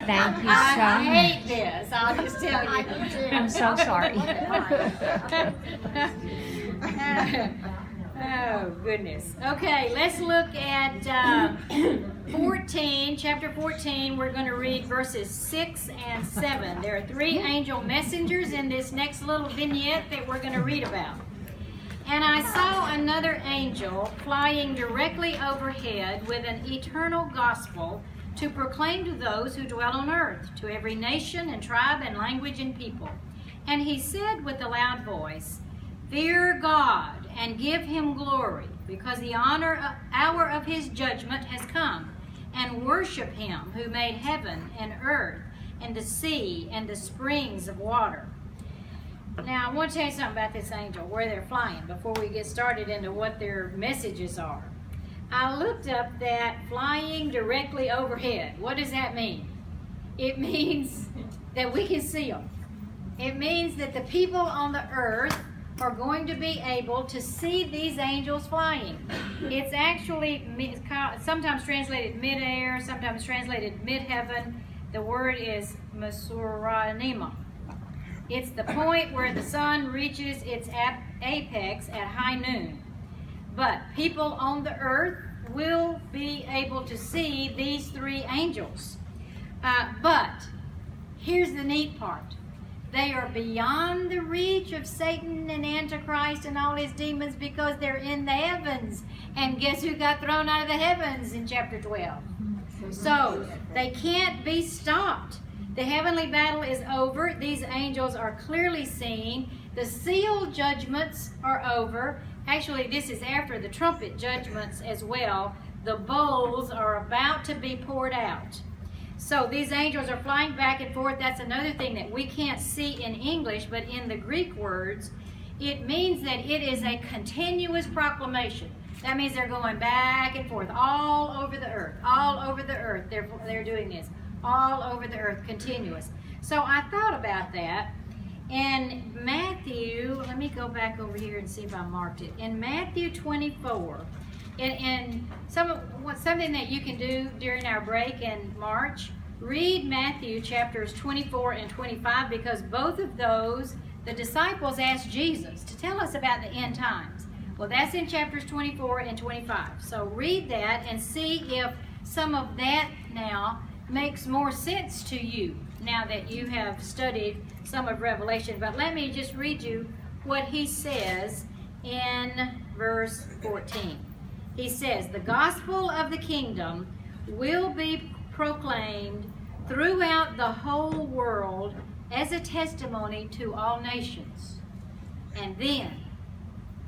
Thank you so I much. hate this, I'll just tell you. I'm so sorry. Oh, goodness. Okay, let's look at 14, chapter 14. We're going to read verses 6 and 7. There are 3 angel messengers in this next little vignette that we're going to read about. And I saw another angel flying directly overhead with an eternal gospel to proclaim to those who dwell on earth, to every nation and tribe and language and people. And he said with a loud voice, "Fear God and give him glory, because the hour of his judgment has come, and worship him who made heaven and earth and the sea and the springs of water." Now, I want to tell you something about this angel, where they're flying, before we get started into what their messages are. I looked up that flying directly overhead. What does that mean? It means that we can see them. It means that the people on the earth are going to be able to see these angels flying. It's actually sometimes translated mid-air, sometimes translated mid-heaven. The word is Masuranima. It's the point where the sun reaches its apex at high noon. But people on the earth will be able to see these 3 angels. But here's the neat part. They are beyond the reach of Satan and Antichrist and all his demons, because they're in the heavens. And guess who got thrown out of the heavens in chapter 12? So they can't be stopped. The heavenly battle is over. These angels are clearly seen. The seal judgments are over. Actually, this is after the trumpet judgments as well. The bowls are about to be poured out. So these angels are flying back and forth. That's another thing that we can't see in English, but in the Greek words, it means that it is a continuous proclamation. That means they're going back and forth all over the earth. All over the earth. They're doing this. All over the earth, continuous. So I thought about that. In Matthew, let me go back over here and see if I marked it. In Matthew 24, and something that you can do during our break in March, read Matthew chapters 24 and 25, because both of those, the disciples asked Jesus to tell us about the end times. Well, that's in chapters 24 and 25. So read that and see if some of that now makes more sense to you now that you have studied some of Revelation. But let me just read you what he says in verse 14. He says, "The gospel of the kingdom will be proclaimed throughout the whole world as a testimony to all nations, and then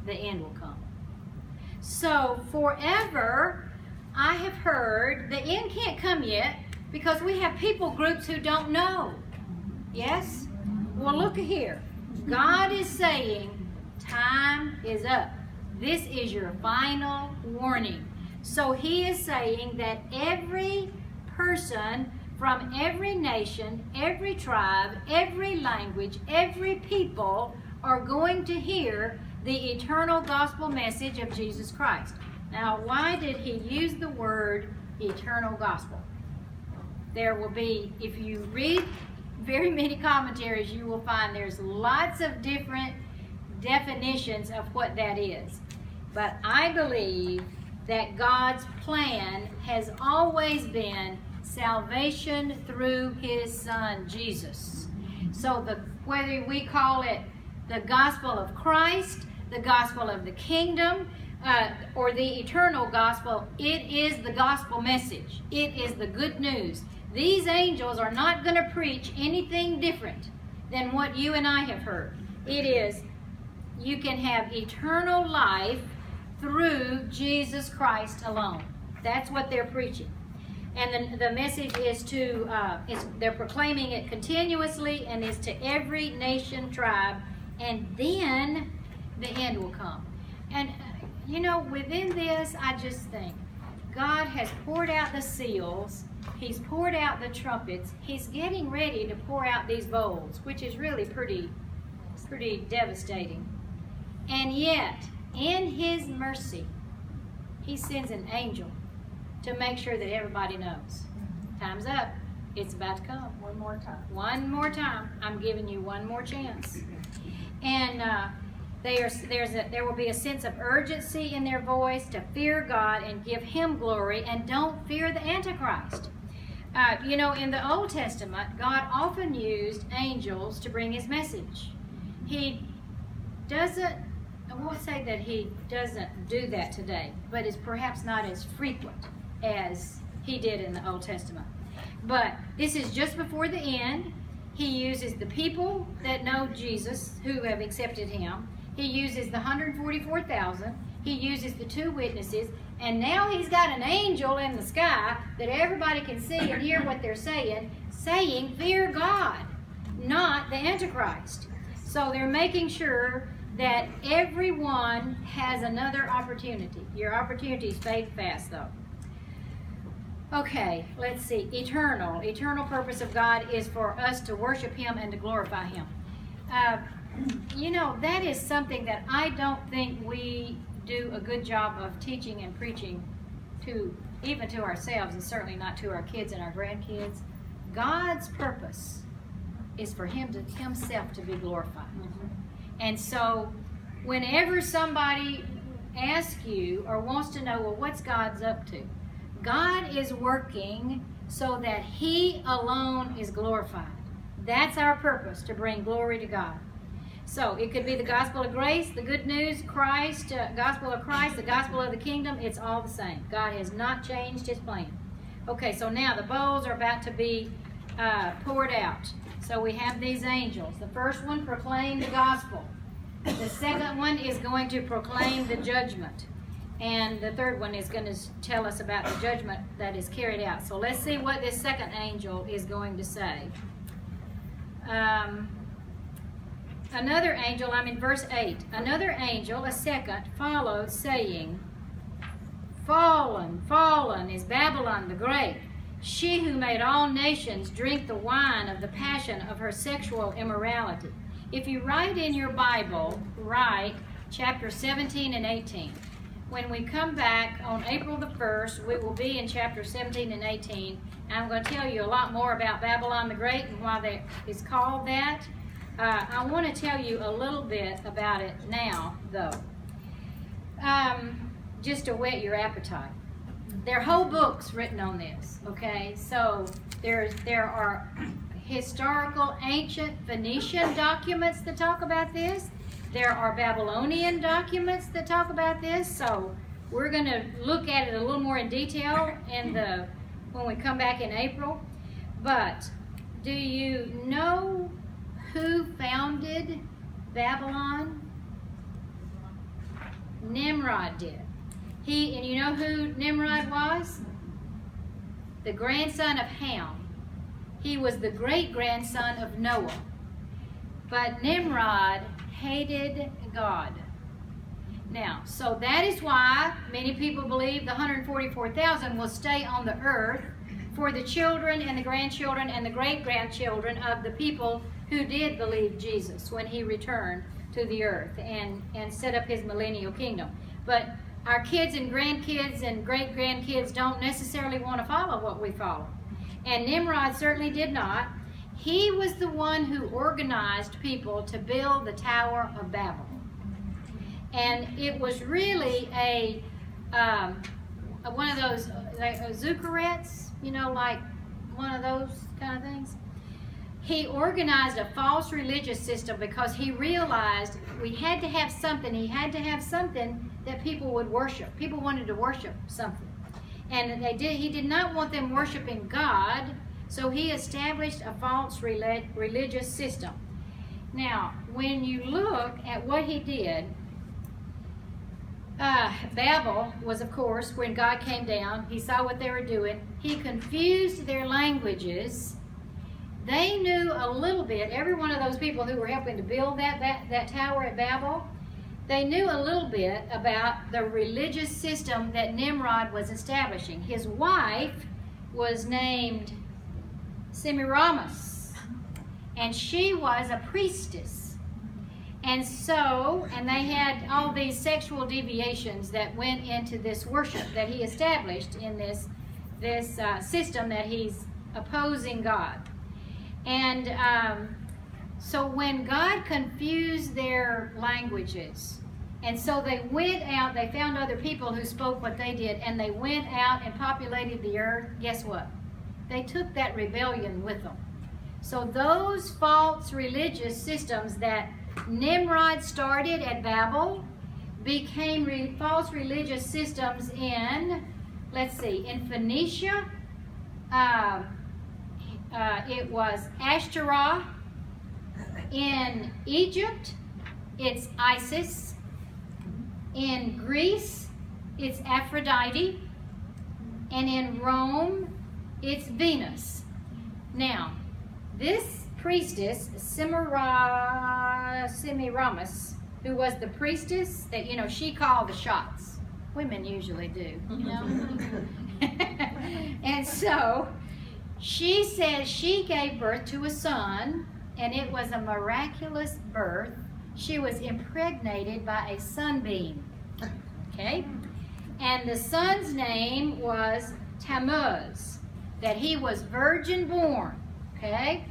the end will come." So forever, I have heard the end can't come yet, because we have people groups who don't know. Yes? Well, look here. God is saying, time is up. This is your final warning. So he is saying that every person from every nation, every tribe, every language, every people are going to hear the eternal gospel message of Jesus Christ. Now, why did he use the word eternal gospel? There will be, if you read very many commentaries, you will find there's lots of different definitions of what that is. But I believe that God's plan has always been salvation through his Son, Jesus. So whether we call it the gospel of Christ, the gospel of the kingdom, or the eternal gospel, it is the gospel message. It is the good news. These angels are not going to preach anything different than what you and I have heard. It is, you can have eternal life through Jesus Christ alone. That's what they're preaching. And the message is they're proclaiming it continuously, and is to every nation, tribe, and then the end will come. And within this, I just think God has poured out the seals. He's poured out the trumpets. He's getting ready to pour out these bowls, which is really pretty devastating. And yet, in his mercy, he sends an angel to make sure that everybody knows. Time's up. It's about to come. One more time. One more time. I'm giving you one more chance. And there will be a sense of urgency in their voice to fear God and give Him glory, and don't fear the Antichrist. You know, in the Old Testament, God often used angels to bring His message. He doesn't, I won't say that He doesn't do that today, but it's perhaps not as frequent as He did in the Old Testament. But this is just before the end. He uses the people that know Jesus, who have accepted Him. He uses the 144,000. He uses the 2 witnesses. And now He's got an angel in the sky that everybody can see and hear what they're saying, fear God, not the Antichrist. So they're making sure that everyone has another opportunity. Your opportunities fade fast, though. Okay, let's see. Eternal purpose of God is for us to worship Him and to glorify Him. You know, that is something that I don't think we do a good job of teaching and preaching even to ourselves, and certainly not to our kids and our grandkids. God's purpose is for Himself to be glorified. And so whenever somebody asks you or wants to know, well, what's God's up to? God is working so that He alone is glorified. That's our purpose, to bring glory to God. So it could be the gospel of grace, the good news, Christ, gospel of Christ, the gospel of the kingdom. It's all the same. God has not changed His plan. Okay, so now the bowls are about to be poured out. So we have these angels. The first one proclaimed the gospel. The second one is going to proclaim the judgment. And the third one is going to tell us about the judgment that is carried out. So let's see what this second angel is going to say. Another angel, I'm in verse 8. Another angel, a second, followed, saying, Fallen, fallen is Babylon the Great, she who made all nations drink the wine of the passion of her sexual immorality. If you write in your Bible, write chapter 17 and 18. When we come back on April the 1st, we will be in chapter 17 and 18. And I'm going to tell you a lot more about Babylon the Great and why it's called that. I want to tell you a little bit about it now, though, just to whet your appetite. There are whole books written on this, okay? So there are historical ancient Phoenician documents that talk about this. There are Babylonian documents that talk about this. So we're going to look at it a little more in detail when we come back in April. But do you know who founded Babylon? Nimrod did. And you know who Nimrod was? The grandson of Ham. He was the great-grandson of Noah. But Nimrod hated God. Now, so that is why many people believe the 144,000 will stay on the earth for the children and the grandchildren and the great-grandchildren of the people who did believe Jesus when He returned to the earth and set up His millennial kingdom. But our kids and grandkids and great-grandkids don't necessarily want to follow what we follow. And Nimrod certainly did not. He was the one who organized people to build the Tower of Babel. And it was really one of those like Zuccarets, you know, like one of those kind of things. He organized a false religious system because he realized we had to have something. He had to have something that people would worship. People wanted to worship something. And he did not want them worshiping God, so he established a false religious system. Now, when you look at what he did, Babel was, of course, when God came down, He saw what they were doing. He confused their languages. They knew a little bit, every one of those people who were helping to build that tower at Babel, they knew a little bit about the religious system that Nimrod was establishing. His wife was named Semiramis, and she was a priestess. And they had all these sexual deviations that went into this worship that he established in this system that he's opposing God. And so when God confused their languages, and so they went out, they found other people who spoke what they did, and they went out and populated the earth, guess what? They took that rebellion with them. So those false religious systems that Nimrod started at Babel became false religious systems in, let's see, in Phoenicia, it was Ashtaroth. In Egypt, it's Isis. In Greece, it's Aphrodite. And in Rome, it's Venus. Now, this priestess, Semiramis, who was the priestess that, you know, she called the shots. Women usually do, you know. And so, she says she gave birth to a son, and it was a miraculous birth. She was impregnated by a sunbeam. Okay? And the son's name was Tammuz, that he was virgin born. Okay?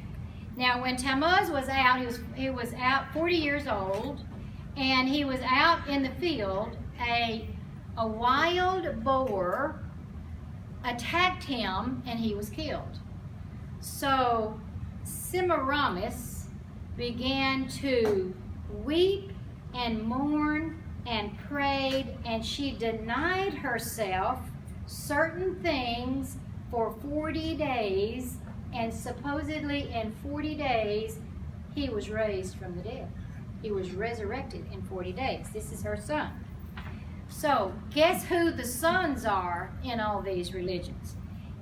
Now when Tammuz was out, he was out 40 years old, and he was out in the field. A wild boar attacked him, and he was killed. So Semiramis began to weep and mourn and prayed, and she denied herself certain things for 40 days, and supposedly in 40 days he was raised from the dead. He was resurrected in 40 days. This is her son. So guess who the sons are in all these religions?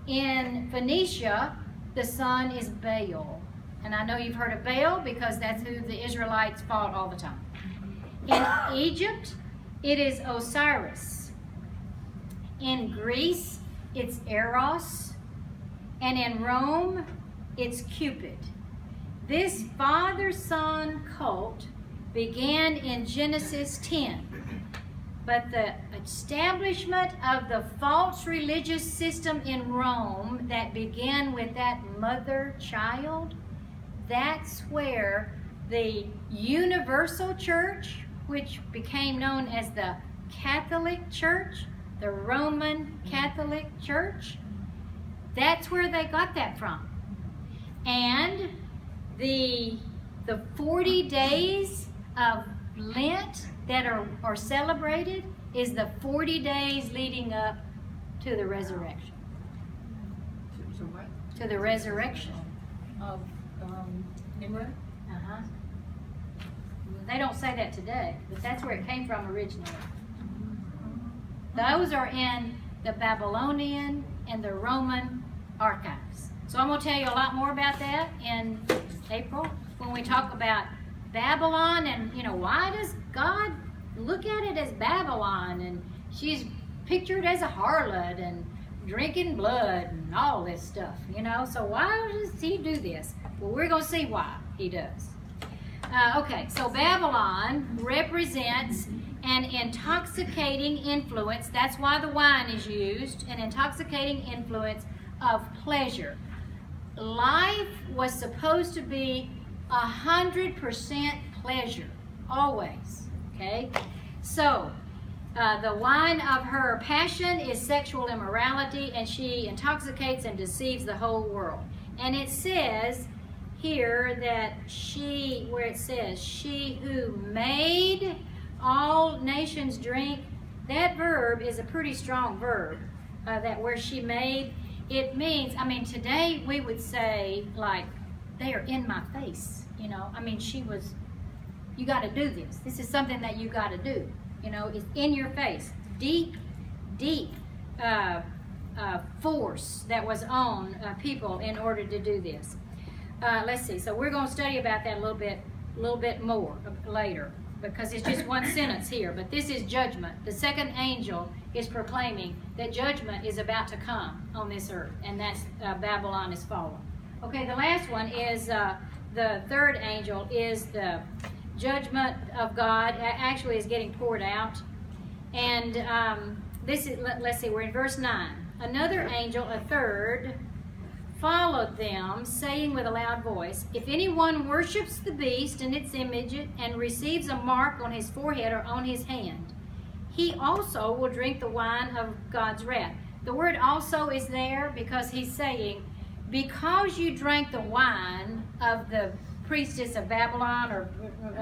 In Phoenicia, the son is Baal. And I know you've heard of Baal because that's who the Israelites fought all the time. In Egypt, it is Osiris. In Greece, it's Eros. And in Rome, it's Cupid. This father-son cult began in Genesis 10. But the establishment of the false religious system in Rome that began with that mother-child, that's where the universal church, which became known as the Catholic Church, the Roman Catholic Church, that's where they got that from. And the 40 days of Lent that are celebrated is the 40 days leading up to the resurrection. To what? To the resurrection. Of Nimrod? Uh-huh. They don't say that today, but that's where it came from originally. Those are in the Babylonian and the Roman archives. So I'm going to tell you a lot more about that in April when we talk about Babylon, and you know, why does God look at it as Babylon, and she's pictured as a harlot and drinking blood and all this stuff, you know? So why does he do this? Well, we're going to see why he does. Okay, so Babylon represents an intoxicating influence. That's why the wine is used, an intoxicating influence of pleasure. Life was supposed to be 100% pleasure, always, okay? So, the wine of her passion is sexual immorality, and she intoxicates and deceives the whole world. And it says here that where it says, she who made all nations drink, that verb is a pretty strong verb, that where she made, it means, I mean, today we would say, like, they are in my face, you know. I mean, you got to do this. This is something that you got to do. You know, it's in your face. Deep force that was on people in order to do this. Let's see. So we're going to study about that a little bit more later, because it's just one sentence here. But this is judgment. The second angel is proclaiming that judgment is about to come on this earth, and that's Babylon is fallen. Okay, the last one is the third angel is the judgment of God. Actually is getting poured out. And this is, let's see, we're in verse 9. Another angel, a third, followed them, saying with a loud voice, "If anyone worships the beast and its image and receives a mark on his forehead or on his hand, he also will drink the wine of God's wrath." The word "also" is there because he's saying, because you drank the wine of the priestess of Babylon, or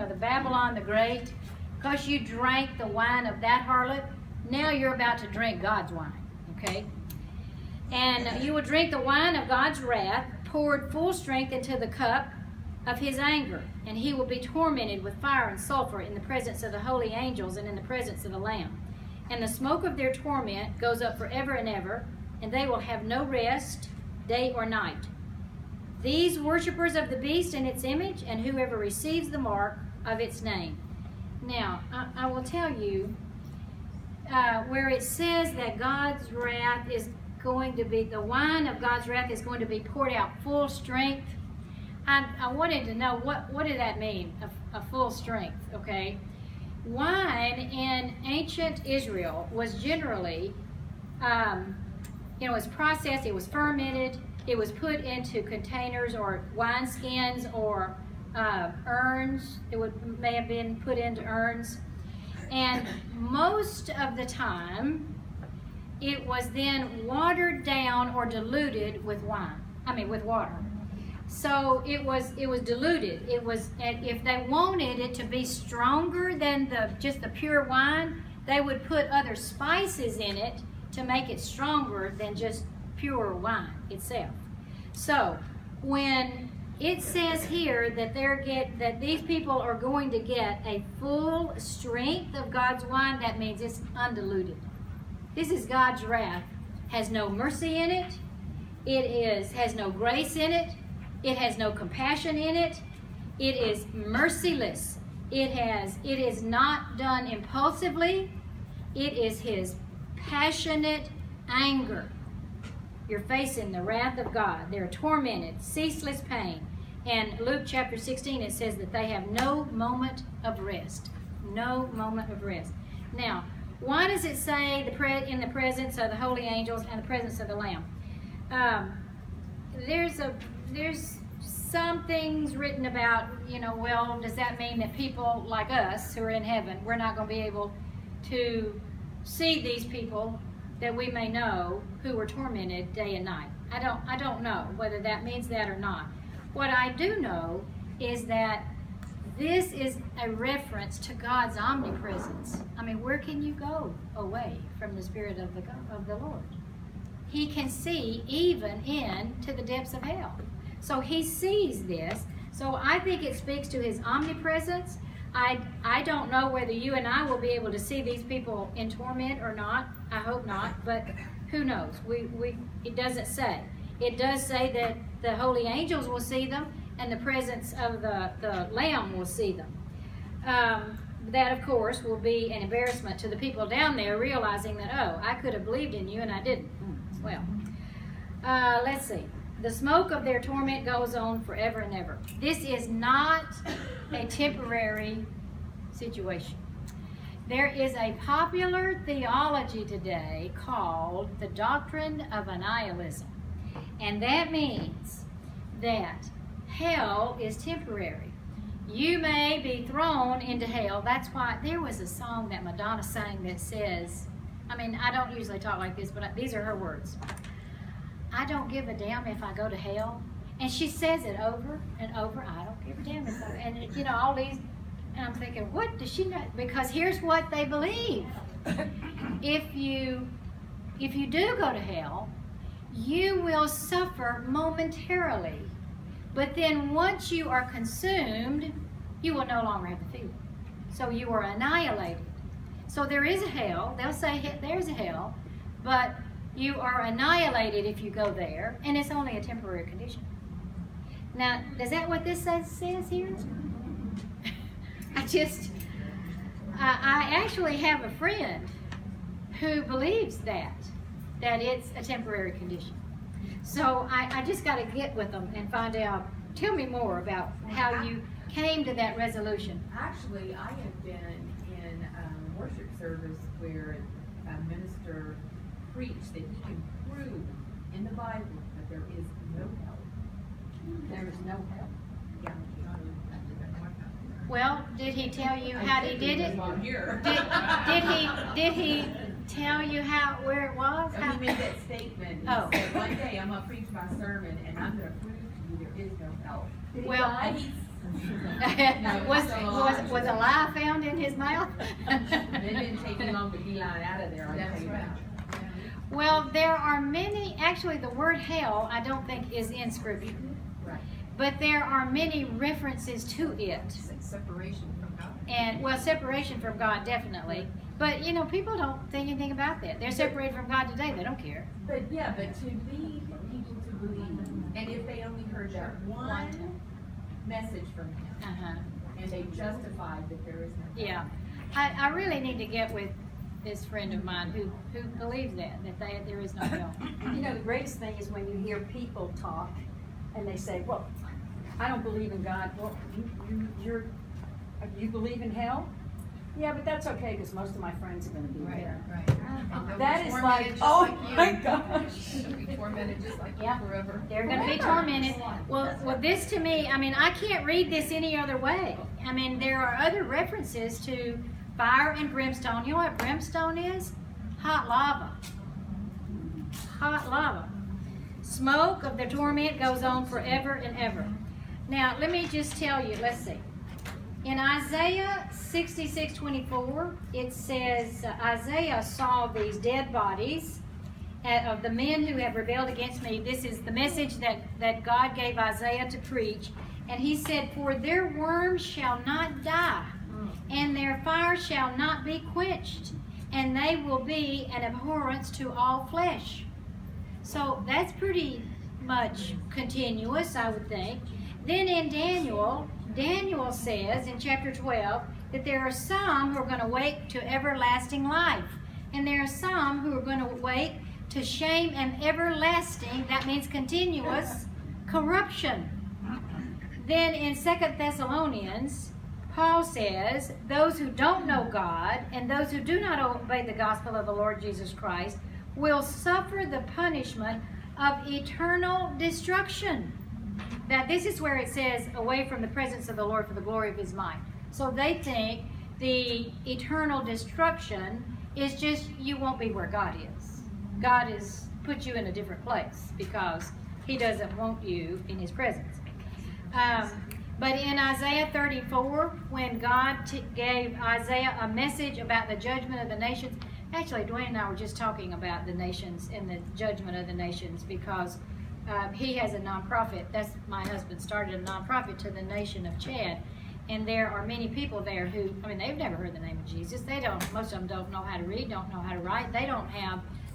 the Babylon the Great, because you drank the wine of that harlot, now you're about to drink God's wine, okay? And you will drink the wine of God's wrath, poured full strength into the cup of his anger, and he will be tormented with fire and sulfur in the presence of the holy angels and in the presence of the Lamb. And the smoke of their torment goes up forever and ever, and they will have no rest, day or night. These worshippers of the beast and its image, and whoever receives the mark of its name. Now, I will tell you, where it says that God's wrath is going to be, the wine of God's wrath is going to be poured out full strength. I wanted to know, what did that mean, a full strength, okay? Wine in ancient Israel was generally, it was processed, it was fermented, it was put into containers or wineskins or urns. It may have been put into urns. And most of the time, it was then watered down or diluted with with water. So it was diluted. It was, if they wanted it to be stronger than just the pure wine, they would put other spices in it to make it stronger than just pure wine itself. So when it says here that that these people are going to get a full strength of God's wine, that means it's undiluted. This is God's wrath. Has no mercy in it. Has no grace in it. It has no compassion in it. It is merciless. It is not done impulsively. It is his passionate anger. You're facing the wrath of God. They're tormented, ceaseless pain. And Luke chapter 16, it says that they have no moment of rest. No moment of rest. Now, why does it say in the presence of the holy angels and the presence of the Lamb? There's some things written about, well, does that mean that people like us who are in heaven, we're not going to be able to see these people that we may know who were tormented day and night? I don't know whether that means that or not. What I do know is that this is a reference to God's omnipresence. I mean, where can you go away from the Spirit of the Lord? He can see even into the depths of hell. So he sees this. So I think it speaks to his omnipresence. I don't know whether you and I will be able to see these people in torment or not. I hope not, but who knows? It doesn't say. It does say that the holy angels will see them and the presence of the Lamb will see them. That, of course, will be an embarrassment to the people down there, realizing that, oh, I could have believed in you and I didn't. Well, let's see. The smoke of their torment goes on forever and ever. This is not a temporary situation. There is a popular theology today called the doctrine of annihilism. And that means that hell is temporary. You may be thrown into hell. That's why there was a song that Madonna sang that says, I don't usually talk like this, but these are her words. I don't give a damn if I go to hell. And she says it over and over. I don't give a damn if I, and all these, and I'm thinking, what does she know? Because here's what they believe. If you do go to hell, you will suffer momentarily. But then once you are consumed, you will no longer have the feeling. So you are annihilated. So there is a hell. They'll say there's a hell, but you are annihilated if you go there, and it's only a temporary condition. Now, is that what this says here? I actually have a friend who believes that it's a temporary condition. So I just got to get with them and find out. Tell me more about how you came to that resolution. Actually, I have been in worship service where a minister preached that he can prove in the Bible that there is no help. There is no help. Yeah. Well, did he tell you how he did it? Here. Did he tell you where it was? He made that statement. He Oh. said, one day I'm gonna preach my sermon and I'm gonna prove to you there is no help. Well, And he's was a lie found in his mouth? It didn't take me long to beeline out of there, I'll tell you that. Well, there are many, actually the word hell I don't think is in scripture. Right. But there are many references to it. Separation from God. And, well, separation from God, definitely. But, you know, people don't think anything about that. They're separated from God today. They don't care. But yeah, but to lead people to believe, and if they only heard that one message from him, and they justified that there is no God. Yeah. I really need to get with this friend of mine who believes that there is no hell. You know, the greatest thing is when you hear people talk and they say, well, I don't believe in God. Well, you believe in hell? Yeah, but that's okay because most of my friends are going to be there. Right. That is like, oh my gosh. They'll be tormented just like you Yeah. forever. They're going to be tormented. Well, this to me, I mean, I can't read this any other way. I mean, there are other references to fire and brimstone. You know what brimstone is? Hot lava. Hot lava. Smoke of the torment goes on forever and ever. Now, let me just tell you, let's see. In Isaiah 66:24, it says, Isaiah saw these dead bodies of the men who have rebelled against me. This is the message that God gave Isaiah to preach. And he said, for their worms shall not die, and their fire shall not be quenched, and they will be an abhorrence to all flesh. So that's pretty much continuous, I would think. Then in Daniel says in chapter 12 that there are some who are going to wake to everlasting life. And there are some who are going to wake to shame and everlasting, that means continuous, corruption. Then in 2 Thessalonians, Paul says, those who don't know God and those who do not obey the gospel of the Lord Jesus Christ will suffer the punishment of eternal destruction. Now this is where it says, away from the presence of the Lord for the glory of his might. So they think the eternal destruction is just, you won't be where God is. God has put you in a different place because he doesn't want you in his presence. But in Isaiah 34, when God gave Isaiah a message about the judgment of the nations, actually Dwayne and I were just talking about the nations and the judgment of the nations because he has a nonprofit. That's my husband started a nonprofit to the nation of Chad, and there are many people there who, I mean, they've never heard the name of Jesus. They don't. Most of them don't know how to read, don't know how to write. They don't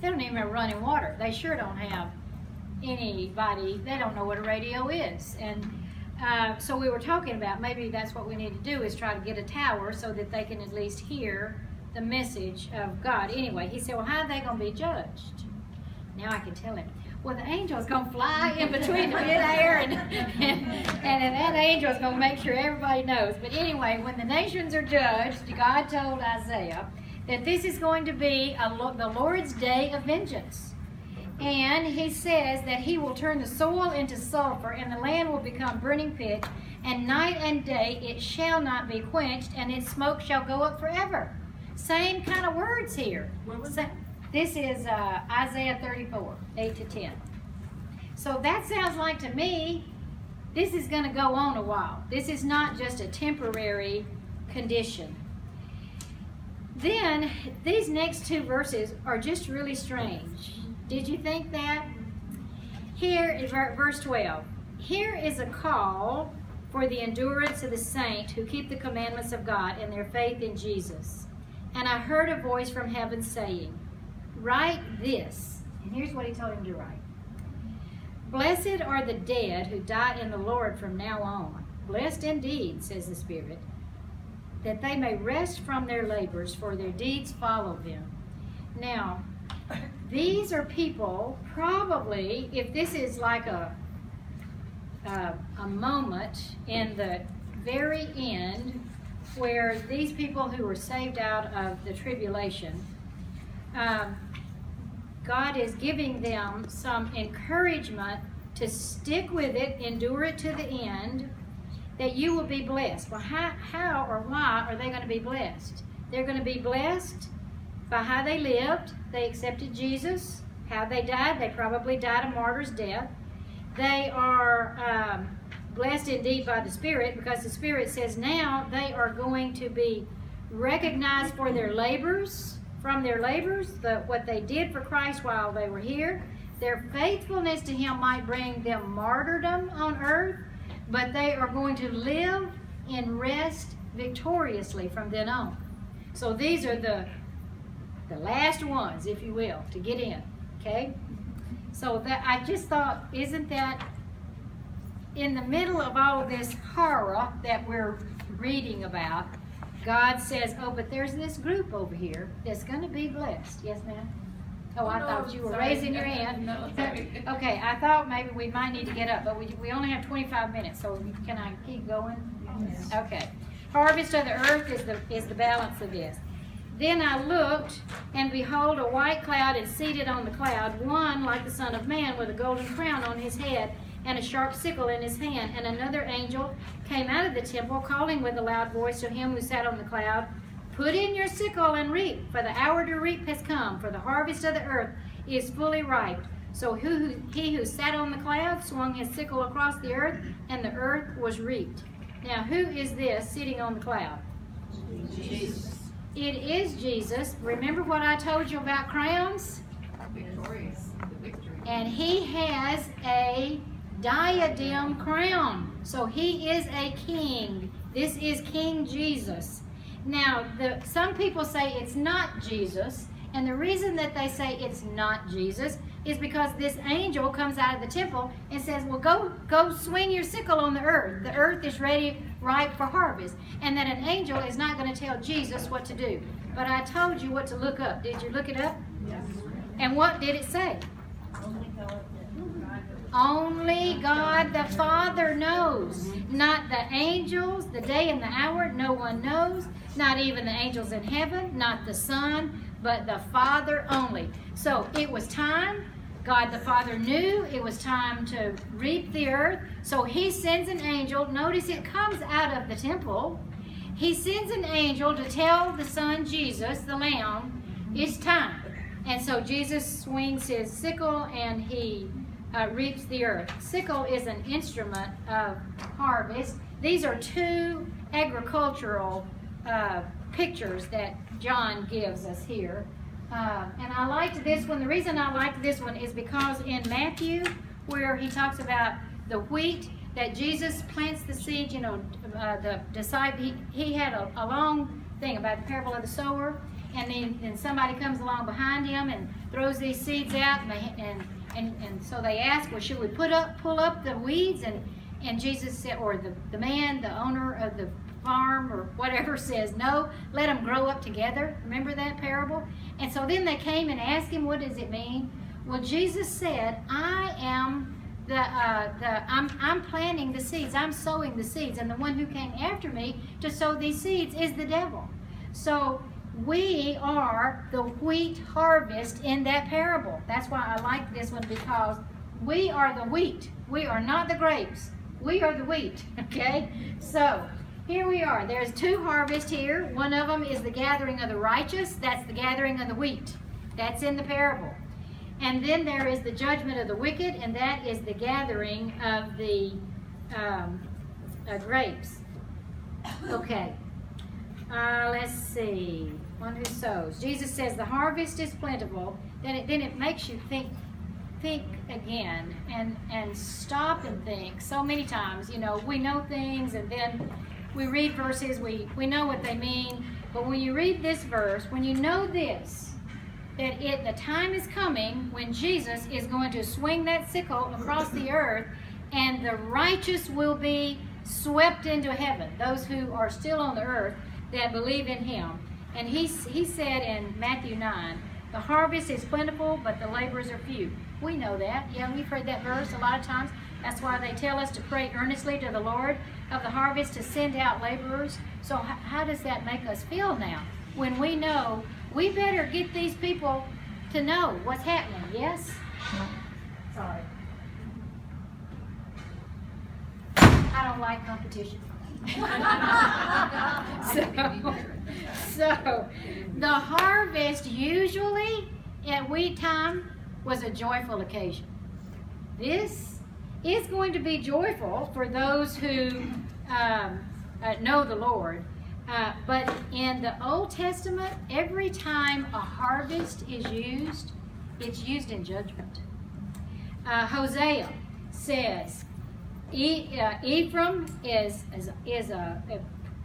even have running water. They sure don't have anybody. They don't know what a radio is, and so we were talking about maybe that's what we need to do is try to get a tower so that they can at least hear the message of God. Anyway, he said, well, how are they going to be judged? Now I can tell him. Well, the angel's going to fly in between the midair, and that angel's going to make sure everybody knows. But anyway, when the nations are judged, God told Isaiah that this is going to be the Lord's day of vengeance. And he says that he will turn the soil into sulfur, and the land will become burning pitch, and night and day it shall not be quenched, and its smoke shall go up forever. Same kind of words here. This is Isaiah 34, 8 to 10. So that sounds like to me, this is going to go on a while. This is not just a temporary condition. Then, these next two verses are just really strange. Did you think that? Here is verse 12. Here is a call for the endurance of the saints who keep the commandments of God and their faith in Jesus. And I heard a voice from heaven saying, write this. And here's what he told him to write. Blessed are the dead who die in the Lord from now on. Blessed indeed, says the Spirit, that they may rest from their labors, for their deeds follow them. Now, these are people, probably, if this is like a moment in the very end where these people who were saved out of the tribulation, God is giving them some encouragement to stick with it, endure it to the end, that you will be blessed. Well, how or why are they going to be blessed? They're going to be blessed by how they lived. They accepted Jesus. How they died, they probably died a martyr's death. They are blessed indeed by the Spirit, because the Spirit says now they are going to be recognized for their labors, from their labors, what they did for Christ while they were here. Their faithfulness to Him might bring them martyrdom on earth, but they are going to live in rest victoriously from then on. So these are the last ones, if you will, to get in. Okay? So that I just thought, isn't that in the middle of all of this horror that we're reading about, God says, oh, but there's this group over here that's going to be blessed. Yes, ma'am? Oh, I thought you were raising your hand. No, sorry. Okay, I thought maybe we might need to get up, but we only have 25 minutes, so can I keep going? Yes. Okay. Harvest of the earth is the balance of this. Then I looked, and behold, a white cloud, and seated on the cloud, one like the Son of Man, with a golden crown on his head, and a sharp sickle in his hand. And another angel came out of the temple, calling with a loud voice to him who sat on the cloud, put in your sickle and reap, for the hour to reap has come, for the harvest of the earth is fully ripe. So he who sat on the cloud swung his sickle across the earth, and the earth was reaped. Now, who is this sitting on the cloud? Jesus. It is Jesus. Remember what I told you about crowns? Victorious. The victory. And he has a diadem crown. So he is a king. This is King Jesus. Now, some people say it's not Jesus, and the reason that they say it's not Jesus is because this angel comes out of the temple and says, well, go swing your sickle on the earth. The earth is ready, ripe for harvest. And that an angel is not going to tell Jesus what to do. But I told you what to look up. Did you look it up? Yes. And what did it say? Only God the Father knows. Not the angels, the day and the hour, no one knows. Not even the angels in heaven, not the Son, but the Father only. So it was time. God the Father knew it was time to reap the earth. So he sends an angel. Notice it comes out of the temple. He sends an angel to tell the Son, Jesus, the Lamb, it's time. And so Jesus swings his sickle and he reaps the earth. Sickle is an instrument of harvest. These are two agricultural pictures that John gives us here. And I liked this one. The reason I liked this one is because in Matthew, where he talks about the wheat, that Jesus plants the seed, you know, the disciple, he had a long thing about the parable of the sower, and then somebody comes along behind him and throws these seeds out, and so they ask, well, should we pull up the weeds? And Jesus said, or the man, the owner of the farm or whatever, says, no, let them grow up together. Remember that parable? And so then they came and asked him, what does it mean? Well, Jesus said, I am I'm planting the seeds, I'm sowing the seeds, and the one who came after me to sow these seeds is the devil. So we are the wheat harvest in that parable. That's why I like this one, because we are the wheat. We are not the grapes. We are the wheat, okay? So here we are. There's two harvests here. One of them is the gathering of the righteous. That's the gathering of the wheat. That's in the parable. And then there is the judgment of the wicked, and that is the gathering of the grapes. Okay. Let's see. One who sows. Jesus says the harvest is plentiful. Then it makes you think again and stop and think. So many times, you know, we know things, and then we read verses, we know what they mean. But when you read this verse, when you know this, that the time is coming when Jesus is going to swing that sickle across the earth, and the righteous will be swept into heaven, those who are still on the earth that believe in him. And he said in Matthew 9, the harvest is plentiful, but the laborers are few. We know that. Yeah, we've heard that verse a lot of times. That's why they tell us to pray earnestly to the Lord of the harvest to send out laborers. So how does that make us feel now? When we know we better get these people to know what's happening, yes? Sorry. I don't like competition. So the harvest usually at wheat time was a joyful occasion. This is going to be joyful for those who know the Lord. But in the Old Testament, every time a harvest is used, it's used in judgment. Hosea says, Ephraim is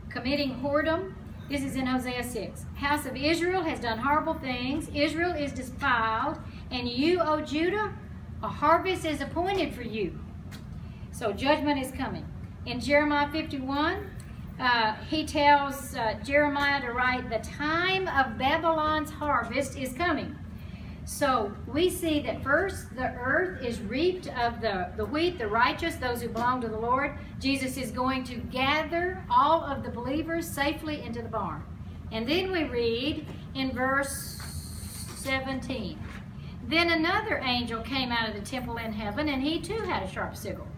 committing whoredom. This is in Hosea 6. House of Israel has done horrible things. Israel is defiled. And you, O Judah, a harvest is appointed for you. So judgment is coming. In Jeremiah 51, he tells Jeremiah to write, the time of Babylon's harvest is coming. So we see that first the earth is reaped of the wheat, the righteous, those who belong to the Lord. Jesus is going to gather all of the believers safely into the barn. And then we read in verse 17, then another angel came out of the temple in heaven, and he too had a sharp sickle.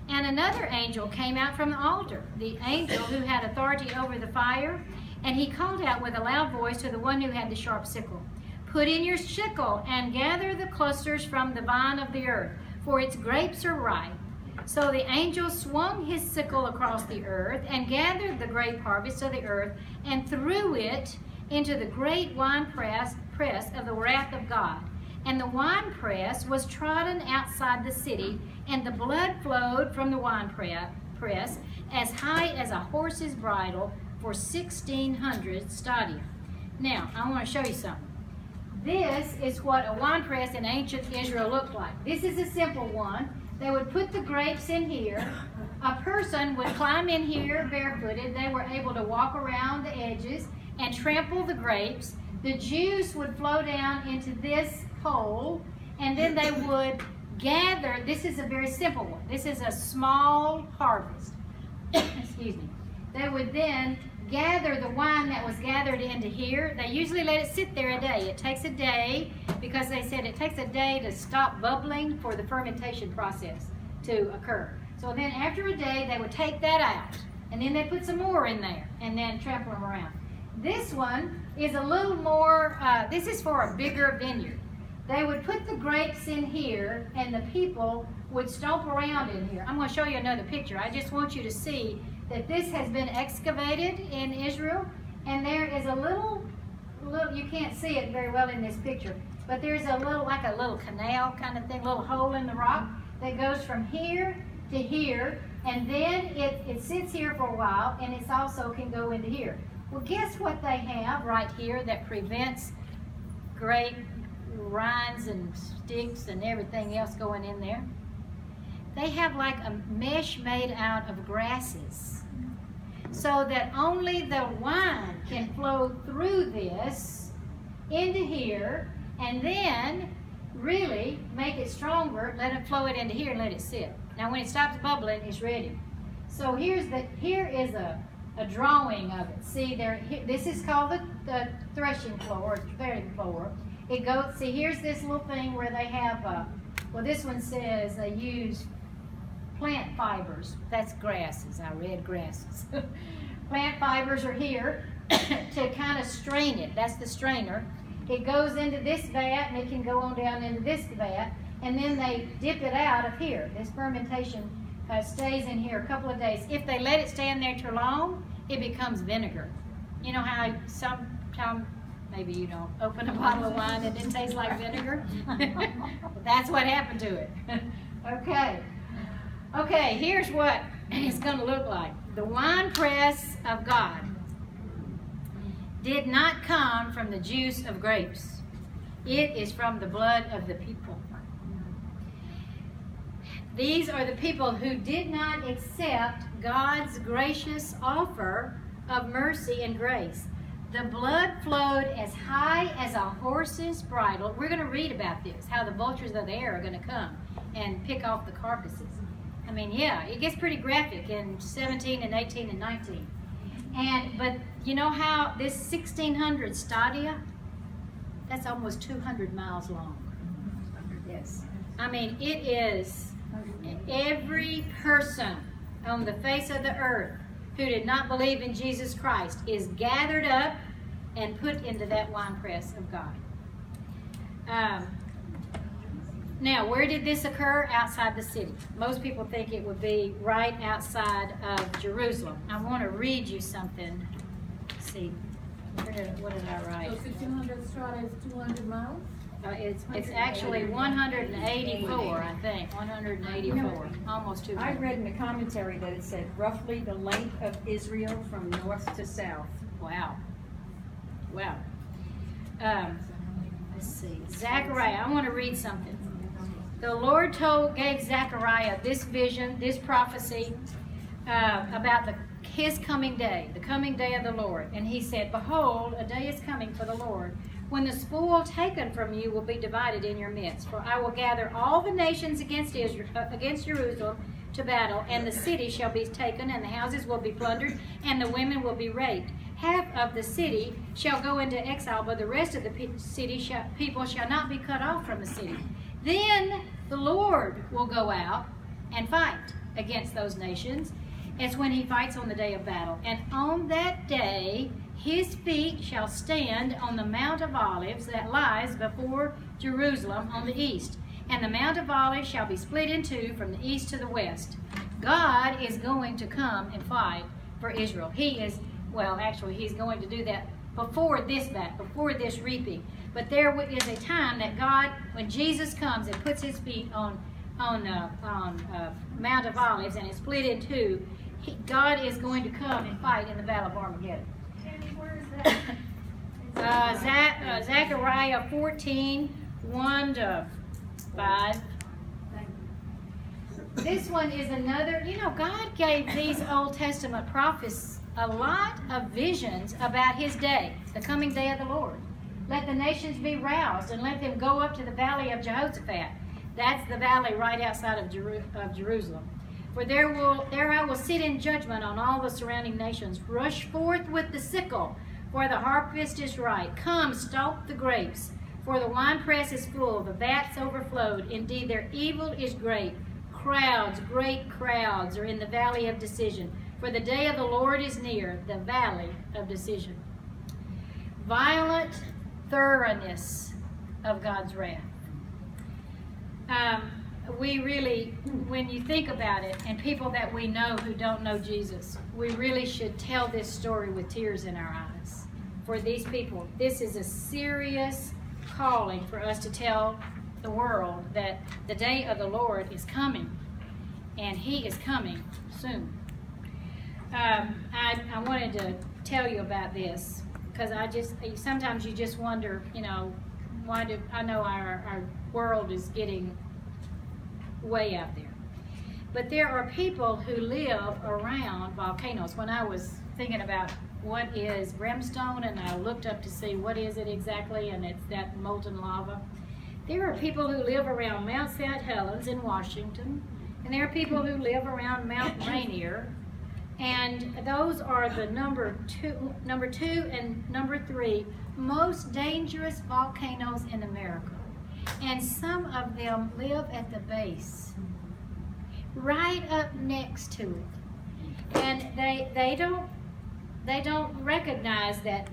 And another angel came out from the altar, the angel who had authority over the fire, and he called out with a loud voice to the one who had the sharp sickle, put in your sickle and gather the clusters from the vine of the earth, for its grapes are ripe. So the angel swung his sickle across the earth and gathered the grape harvest of the earth and threw it into the great winepress of the wrath of God. And the winepress was trodden outside the city, and the blood flowed from the winepress as high as a horse's bridle for 1,600 stadia. Now, I want to show you something. This is what a winepress in ancient Israel looked like. This is a simple one. They would put the grapes in here. A person would climb in here barefooted. They were able to walk around the edges and trample the grapes. The juice would flow down into this hole, and then they would gather. This is a very simple one. This is a small harvest. Excuse me. They would then gather the wine that was gathered into here. They usually let it sit there a day. It takes a day because they said it takes a day to stop bubbling for the fermentation process to occur. So then after a day, they would take that out, and then they put some more in there and then trample them around. This one is a little more, this is for a bigger vineyard. They would put the grapes in here, and the people would stomp around in here. I'm going to show you another picture. I just want you to see that this has been excavated in Israel, and there is a little, you can't see it very well in this picture, but there's a little, like a little canal kind of thing, little hole in the rock that goes from here to here, and then it sits here for a while, and it also can go into here. Well, guess what they have right here that prevents grape rinds and sticks and everything else going in there? They have like a mesh made out of grasses, so that only the wine can flow through this into here, and then really make it stronger, let it flow it into here and let it sit. Now when it stops bubbling, it's ready. So here is a drawing of it. See there, this is called the threshing floor, or threading floor. It goes, see here's this little thing where they have, well this one says they use plant fibers. That's grasses, I read grasses. Plant fibers are here to kind of strain it. That's the strainer. It goes into this vat, and it can go on down into this vat, and then they dip it out of here. This fermentation stays in here a couple of days. If they let it stand there too long, it becomes vinegar. You know how sometimes, maybe you don't open a bottle of wine and it tastes like vinegar? That's what happened to it. Okay, here's what it's going to look like. The winepress of God did not come from the juice of grapes. It is from the blood of the people. These are the people who did not accept God's gracious offer of mercy and grace. The blood flowed as high as a horse's bridle. We're going to read about this, how the vultures of the air are going to come and pick off the carcasses. I mean, yeah, it gets pretty graphic in 17 and 18 and 19. But you know how this 1,600 stadia, that's almost 200 miles long. Yes. I mean, it is every person on the face of the earth who did not believe in Jesus Christ is gathered up and put into that winepress of God. Now, where did this occur? Outside the city. Most people think it would be right outside of Jerusalem. I want to read you something. Let's see. What did I write? So 1600 Strata is 200 miles? It's actually 184, I think. 184. Almost 200. I read in the commentary that it said roughly the length of Israel from north to south. Wow. Wow. Let's see. Zechariah, I want to read something. The Lord gave Zechariah this vision, this prophecy about his coming day, the coming day of the Lord. And he said, "Behold, a day is coming for the Lord, when the spoil taken from you will be divided in your midst. For I will gather all the nations against Jerusalem to battle, and the city shall be taken, and the houses will be plundered, and the women will be raped. Half of the city shall go into exile, but the rest of the people shall not be cut off from the city. Then the Lord will go out and fight against those nations, as when he fights on the day of battle. And on that day his feet shall stand on the Mount of Olives that lies before Jerusalem on the east. And the Mount of Olives shall be split in two from the east to the west." God is going to come and fight for Israel. He's going to do that before this reaping. But there is a time that God, when Jesus comes and puts his feet on Mount of Olives and is split in two, God is going to come and fight in the Battle of Armageddon. Tammy, where is that? Zechariah 14, 1 to 5. This one is another, God gave these Old Testament prophets a lot of visions about his day, the coming day of the Lord. Let the nations be roused, and let them go up to the valley of Jehoshaphat. That's the valley right outside of Jerusalem. For there I will sit in judgment on all the surrounding nations. Rush forth with the sickle, for the harvest is ripe. Come, stalk the grapes, for the winepress is full, the vats overflowed. Indeed, their evil is great. Great crowds are in the valley of decision. For the day of the Lord is near, the valley of decision. Violent thoroughness of God's wrath. We really, when you think about it, and people that we know who don't know Jesus, we really should tell this story with tears in our eyes. For these people, this is a serious calling for us to tell the world that the day of the Lord is coming, and he is coming soon. I wanted to tell you about this because sometimes you just wonder, I know our world is getting way out there. But there are people who live around volcanoes. When I was thinking about what is brimstone, and I looked up to see what is it exactly, and it's that molten lava. There are people who live around Mount St. Helens in Washington, and there are people who live around Mount Rainier, and those are the number two and number 3 most dangerous volcanoes in America. And some of them live at the base, right up next to it. And they don't recognize that,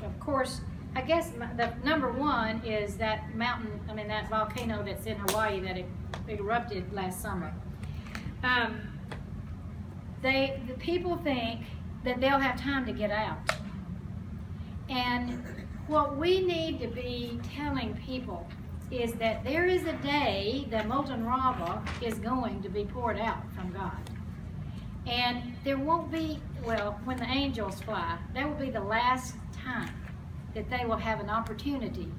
of course, I guess the number 1 is that that volcano that's in Hawaii that erupted last summer. The people think that they'll have time to get out. And what we need to be telling people is that there is a day that molten lava is going to be poured out from God. And there won't be, when the angels fly, that will be the last time that they will have an opportunity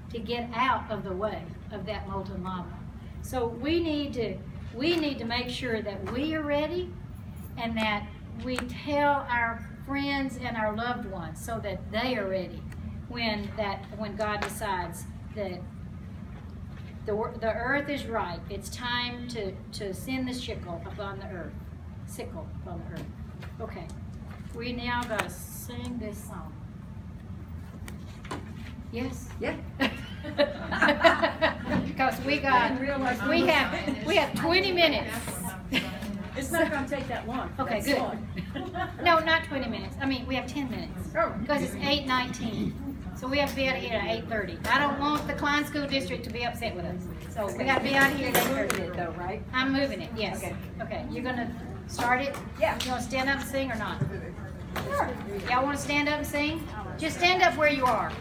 to get out of the way of that molten lava. So we need to make sure that we are ready and that we tell our friends and our loved ones so that they are ready when God decides that the earth is ripe. It's time to send the sickle upon the earth. Okay, we now got to sing this song. Yes? Yeah. Because we have 20 minutes. It's not gonna take that long. Okay, That's good. fine. No, not 20 minutes. I mean, we have 10 minutes. Oh. Because it's 8:19. So we have to be out of here at 8:30. I don't want the Klein School District to be upset with us. So we gotta be out of here at Moving 8:30. it though, right? I'm moving it, yes. Okay. Okay, you're gonna start it? Yeah. You wanna stand up and sing or not? Sure. Y'all wanna stand up and sing? Just stand up where you are.